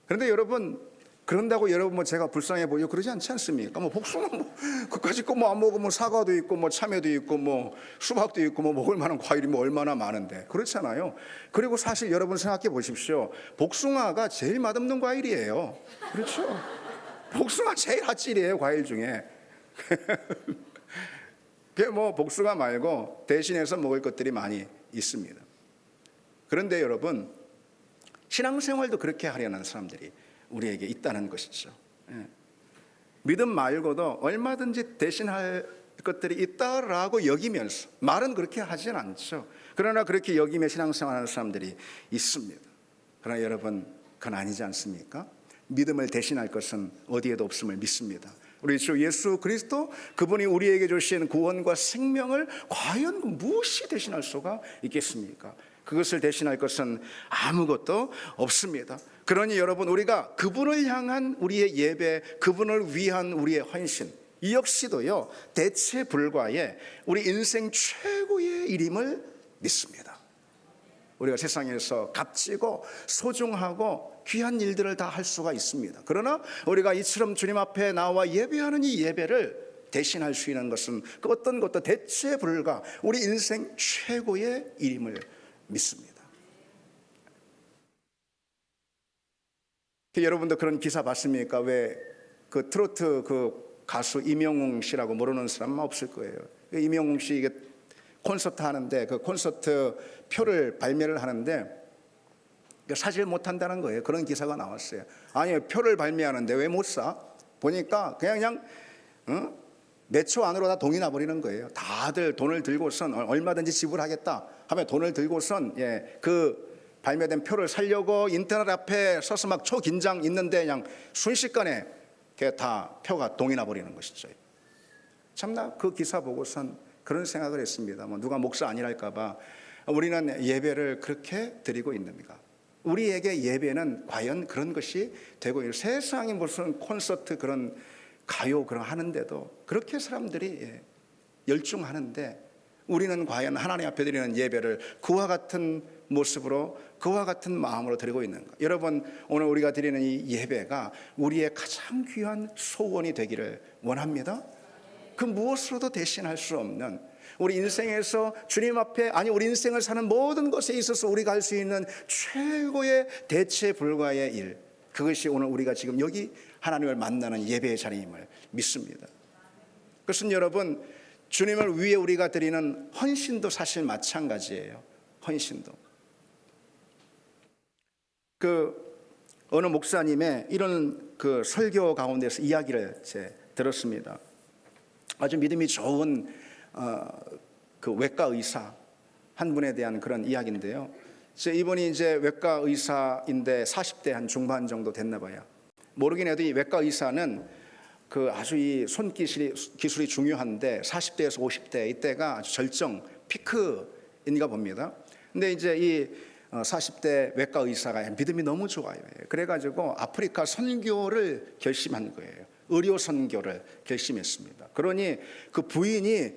그런데 여러분, 그런다고 여러분 뭐 제가 불쌍해 보여 그러지 않지 않습니까? 뭐 복숭아 뭐 그까짓 거 뭐 안 먹으면 사과도 있고 뭐 참외도 있고 뭐 수박도 있고 뭐 먹을 만한 과일이 뭐 얼마나 많은데, 그렇잖아요. 그리고 사실 여러분 생각해 보십시오. 복숭아가 제일 맛없는 과일이에요. 그렇죠? 복숭아 제일 핫질이에요, 과일 중에. 뭐 복숭아 말고 대신해서 먹을 것들이 많이 있습니다. 그런데 여러분, 신앙생활도 그렇게 하려는 사람들이 우리에게 있다는 것이죠. 믿음 말고도 얼마든지 대신할 것들이 있다라고 여기면서, 말은 그렇게 하진 않죠. 그러나 그렇게 여기며 신앙생활하는 사람들이 있습니다. 그러나 여러분, 그건 아니지 않습니까? 믿음을 대신할 것은 어디에도 없음을 믿습니다. 우리 주 예수 그리스도, 그분이 우리에게 주신 구원과 생명을 과연 무엇이 대신할 수가 있겠습니까? 그것을 대신할 것은 아무것도 없습니다. 그러니 여러분, 우리가 그분을 향한 우리의 예배, 그분을 위한 우리의 헌신, 이 역시도요, 대체 불가의 우리 인생 최고의 일임을 믿습니다. 우리가 세상에서 값지고 소중하고 귀한 일들을 다 할 수가 있습니다. 그러나 우리가 이처럼 주님 앞에 나와 예배하는 이 예배를 대신할 수 있는 것은 그 어떤 것도 대체 불가 우리 인생 최고의 일임을 믿습니다. 여러분도 그런 기사 봤습니까? 왜 그 트로트 그 가수 임영웅 씨라고 모르는 사람은 없을 거예요. 임영웅 씨 이게 콘서트 하는데, 그 콘서트 표를 발매를 하는데 사실 못한다는 거예요. 그런 기사가 나왔어요. 아니, 표를 발매하는데 왜 못 사? 보니까 그냥 몇 초 안으로 다 동이 나버리는 거예요. 다들 돈을 들고선 얼마든지 지불하겠다 하면 돈을 들고선 그 발매된 표를 사려고 인터넷 앞에 서서 막 초긴장 있는데 그냥 순식간에 다 표가 동이 나버리는 것이죠. 참나 그 기사 보고선 그런 생각을 했습니다. 누가 목사 아니랄까 봐 우리는 예배를 그렇게 드리고 있는가? 우리에게 예배는 과연 그런 것이 되고 있는, 세상에 무슨 콘서트 그런 가요 그런 하는데도 그렇게 사람들이 열중하는데 우리는 과연 하나님 앞에 드리는 예배를 그와 같은 모습으로, 그와 같은 마음으로 드리고 있는가? 여러분, 오늘 우리가 드리는 이 예배가 우리의 가장 귀한 소원이 되기를 원합니다. 그 무엇으로도 대신할 수 없는, 우리 인생에서 주님 앞에, 아니 우리 인생을 사는 모든 것에 있어서 우리가 할 수 있는 최고의 대체 불가의 일, 그것이 오늘 우리가 지금 여기 하나님을 만나는 예배의 자리임을 믿습니다. 그것은 여러분, 주님을 위해 우리가 드리는 헌신도 사실 마찬가지예요. 헌신도. 어느 목사님의 이런 그 설교 가운데서 이야기를 들었습니다. 아주 믿음이 좋은 그 외과 의사 한 분에 대한 그런 이야기인데요. 이분이 이제 외과 의사인데 40대 한 중반 정도 됐나 봐요. 모르긴 해도 이 외과 의사는 그 아주 이 손기술이 중요한데 40대에서 50대 이때가 아주 절정 피크인가 봅니다. 근데 이제 이 40대 외과 의사가 믿음이 너무 좋아요. 그래가지고 아프리카 선교를 결심한 거예요. 의료 선교를 결심했습니다. 그러니 그 부인이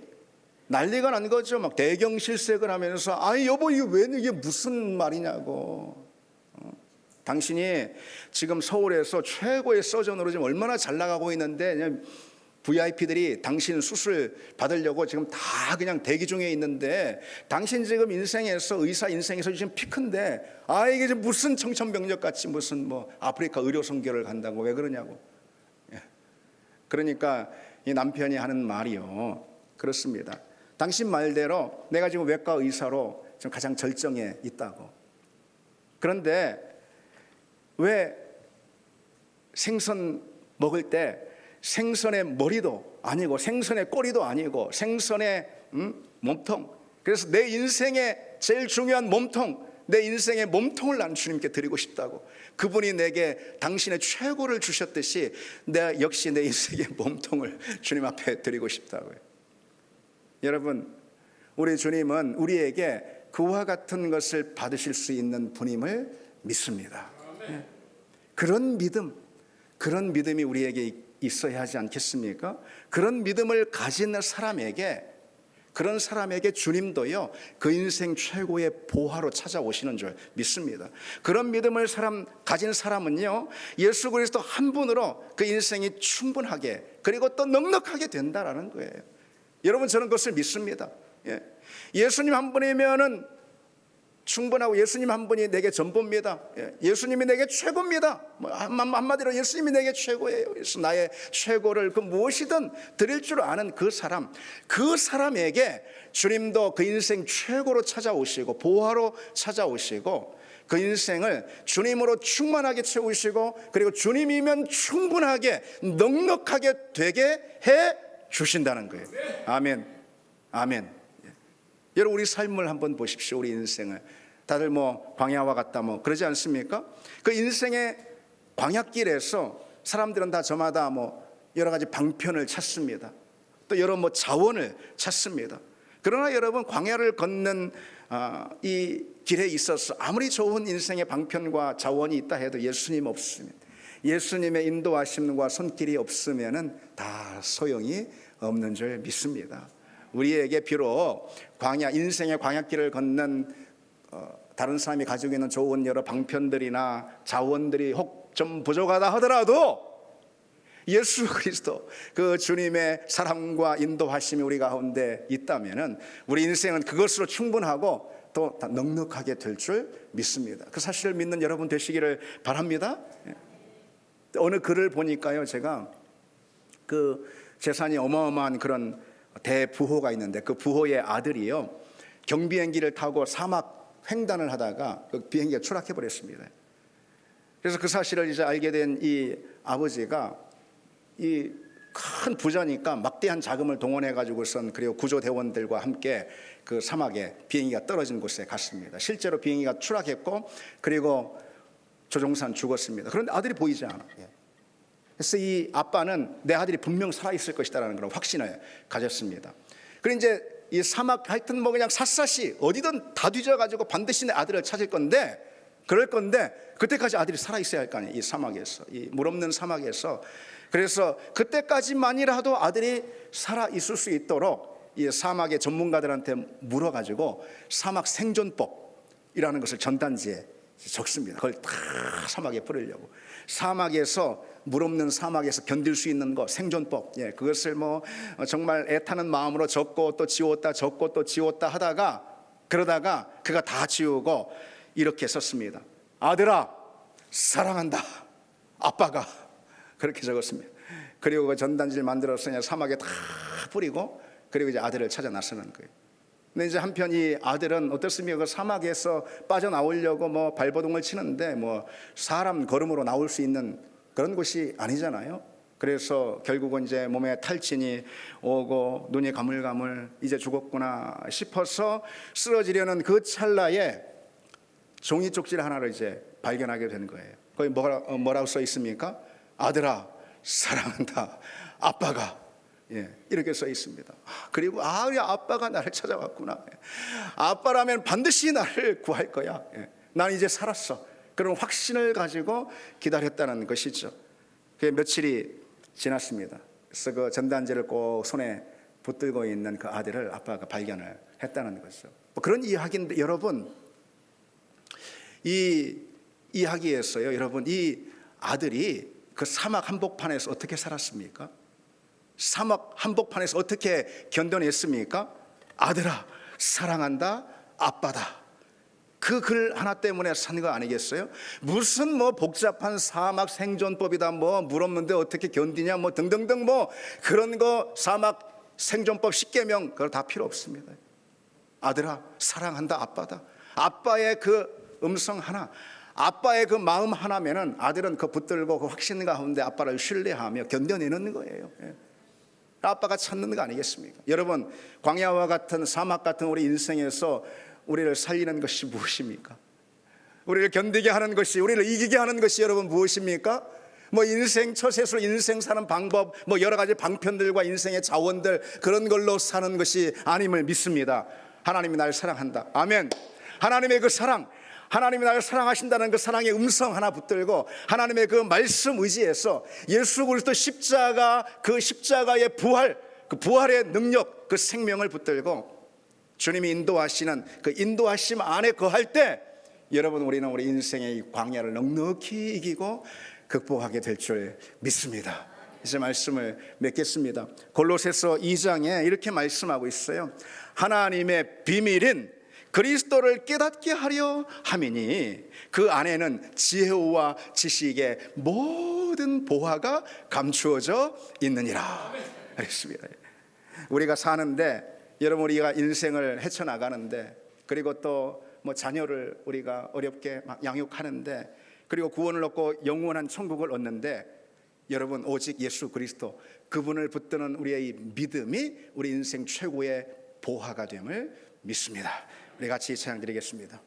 난리가 난 거죠. 막 대경실색을 하면서, 아니 여보 이게 무슨 말이냐고. 당신이 지금 서울에서 최고의 서전으로 지금 얼마나 잘 나가고 있는데 VIP들이 당신 수술 받으려고 지금 다 그냥 대기 중에 있는데 당신 지금 인생에서, 의사 인생에서 지금 피크인데 이게 지금 무슨 청천벽력 같이 무슨 아프리카 의료 선교를 간다고 왜 그러냐고. 그러니까 이 남편이 하는 말이요, 그렇습니다. 당신 말대로 내가 지금 외과 의사로 지금 가장 절정에 있다고. 그런데 왜 생선 먹을 때 생선의 머리도 아니고 생선의 꼬리도 아니고 생선의 몸통, 그래서 내 인생의 제일 중요한 몸통, 내 인생의 몸통을 난 주님께 드리고 싶다고. 그분이 내게 당신의 최고를 주셨듯이 내가 역시 내 인생의 몸통을 주님 앞에 드리고 싶다고요. 여러분, 우리 주님은 우리에게 그와 같은 것을 받으실 수 있는 분임을 믿습니다. 그런 믿음이 우리에게 있어야 하지 않겠습니까? 그런 믿음을 가진 사람에게, 그런 사람에게 주님도요 그 인생 최고의 보화로 찾아오시는 줄 믿습니다. 그런 믿음을 가진 사람은요 예수 그리스도 한 분으로 그 인생이 충분하게, 그리고 또 넉넉하게 된다라는 거예요. 여러분, 저는 그것을 믿습니다. 예수님 한 분이면은 충분하고, 예수님 한 분이 내게 전부입니다. 예수님이 내게 최고입니다. 한마디로 예수님이 내게 최고예요. 그래서 나의 최고를 그 무엇이든 드릴 줄 아는 그 사람에게 주님도 그 인생 최고로 찾아오시고 보화로 찾아오시고, 그 인생을 주님으로 충만하게 채우시고, 그리고 주님이면 충분하게 넉넉하게 되게 해 주신다는 거예요. 아멘. 아멘. 여러분, 우리 삶을 한번 보십시오. 우리 인생을. 다들 뭐 광야와 같다 뭐 그러지 않습니까? 그 인생의 광야길에서 사람들은 다 저마다 뭐 여러 가지 방편을 찾습니다. 또 여러 뭐 자원을 찾습니다. 그러나 여러분, 광야를 걷는 이 길에 있어서 아무리 좋은 인생의 방편과 자원이 있다 해도 예수님 없으면, 예수님의 인도하심과 손길이 없으면은 다 소용이 없는 줄 믿습니다. 우리에게 비록 광야, 인생의 광야길을 걷는 다른 사람이 가지고 있는 좋은 여러 방편들이나 자원들이 혹 좀 부족하다 하더라도 예수 그리스도 그 주님의 사랑과 인도하심이 우리 가운데 있다면은 우리 인생은 그것으로 충분하고 또 다 넉넉하게 될 줄 믿습니다. 그 사실을 믿는 여러분 되시기를 바랍니다. 어느 글을 보니까요, 제가 그 재산이 어마어마한 그런 대부호가 있는데 그 부호의 아들이요, 경비행기를 타고 사막 횡단을 하다가 그 비행기가 추락해 버렸습니다. 그래서 그 사실을 이제 알게 된 이 아버지가 이 큰 부자니까 막대한 자금을 동원해 가지고선, 그리고 구조대원들과 함께 그 사막에 비행기가 떨어진 곳에 갔습니다. 실제로 비행기가 추락했고, 그리고 조종사는 죽었습니다. 그런데 아들이 보이지 않아. 그래서 이 아빠는 내 아들이 분명 살아있을 것이다라는 그런 확신을 가졌습니다. 그리고 이제 이 사막, 하여튼 뭐 그냥 샅샅이 어디든 다 뒤져가지고 반드시 내 아들을 찾을 건데, 그럴 건데 그때까지 아들이 살아있어야 할 거 아니에요. 이 사막에서, 이 물 없는 사막에서. 그래서 그때까지만이라도 아들이 살아있을 수 있도록 이 사막의 전문가들한테 물어가지고 사막 생존법이라는 것을 전단지에 적습니다. 그걸 다 사막에 뿌리려고. 사막에서, 물 없는 사막에서 견딜 수 있는 것, 생존법, 그것을 뭐 정말 애타는 마음으로 적고 또 지웠다, 적고 또 지웠다 하다가, 그러다가 그가 다 지우고 이렇게 썼습니다. 아들아, 사랑한다, 아빠가. 그렇게 적었습니다. 그리고 그 전단지를 만들어서 그냥 사막에 다 뿌리고, 그리고 이제 아들을 찾아 나서는 거예요. 근데 이제 한편 이 아들은 어떻습니까? 그 사막에서 빠져나오려고 뭐 발버둥을 치는데 뭐 사람 걸음으로 나올 수 있는 그런 곳이 아니잖아요. 그래서 결국은 이제 몸에 탈진이 오고 눈이 가물가물 이제 죽었구나 싶어서 쓰러지려는 그 찰나에 종이 쪽지 하나를 이제 발견하게 되는 거예요. 거기 뭐라고 써 있습니까? 아들아, 사랑한다, 아빠가. 이렇게 써 있습니다. 그리고 아빠가 나를 찾아왔구나. 아빠라면 반드시 나를 구할 거야. 난 이제 살았어. 그런 확신을 가지고 기다렸다는 것이죠. 며칠이 지났습니다. 그래서 그 전단지를 꼭 손에 붙들고 있는 그 아들을 아빠가 발견을 했다는 거죠. 그런 이야기인데 여러분, 이 이야기에서요, 여러분, 이 아들이 그 사막 한복판에서 어떻게 살았습니까? 사막 한복판에서 어떻게 견뎌냈습니까? 아들아, 사랑한다, 아빠다. 그 글 하나 때문에 산 거 아니겠어요? 무슨 뭐 복잡한 사막 생존법이다, 뭐 물 없는데 어떻게 견디냐, 뭐 등등등 뭐 그런 거 사막 생존법 10계명 그거 다 필요 없습니다. 아들아, 사랑한다, 아빠다. 아빠의 그 음성 하나, 아빠의 그 마음 하나면은 아들은 그 붙들고 그 확신 가운데 아빠를 신뢰하며 견뎌내는 거예요. 아빠가 찾는 거 아니겠습니까? 여러분, 광야와 같은 사막 같은 우리 인생에서 우리를 살리는 것이 무엇입니까? 우리를 견디게 하는 것이, 우리를 이기게 하는 것이 여러분 무엇입니까? 뭐 인생 처세술, 인생 사는 방법, 뭐 여러 가지 방편들과 인생의 자원들, 그런 걸로 사는 것이 아님을 믿습니다. 하나님이 나를 사랑한다. 아멘. 하나님의 그 사랑, 하나님이 나를 사랑하신다는 그 사랑의 음성 하나 붙들고 하나님의 그 말씀 의지해서 예수 그리스도 십자가, 그 십자가의 부활, 그 부활의 능력, 그 생명을 붙들고 주님이 인도하시는 그 인도하심 안에 거할 때 여러분, 우리는 우리 인생의 이 광야를 넉넉히 이기고 극복하게 될 줄 믿습니다. 이제 말씀을 맺겠습니다. 골로새서 2장에 이렇게 말씀하고 있어요. 하나님의 비밀인 그리스도를 깨닫게 하려 함이니 그 안에는 지혜와 지식의 모든 보화가 감추어져 있느니라. 그렇습니다. 우리가 사는데, 여러분, 우리가 인생을 헤쳐나가는데, 그리고 또 뭐 자녀를 우리가 어렵게 막 양육하는데, 그리고 구원을 얻고 영원한 천국을 얻는데, 여러분 오직 예수 그리스도 그분을 붙드는 우리의 이 믿음이 우리 인생 최고의 보화가 됨을 믿습니다. 우리 같이 찬양 드리겠습니다.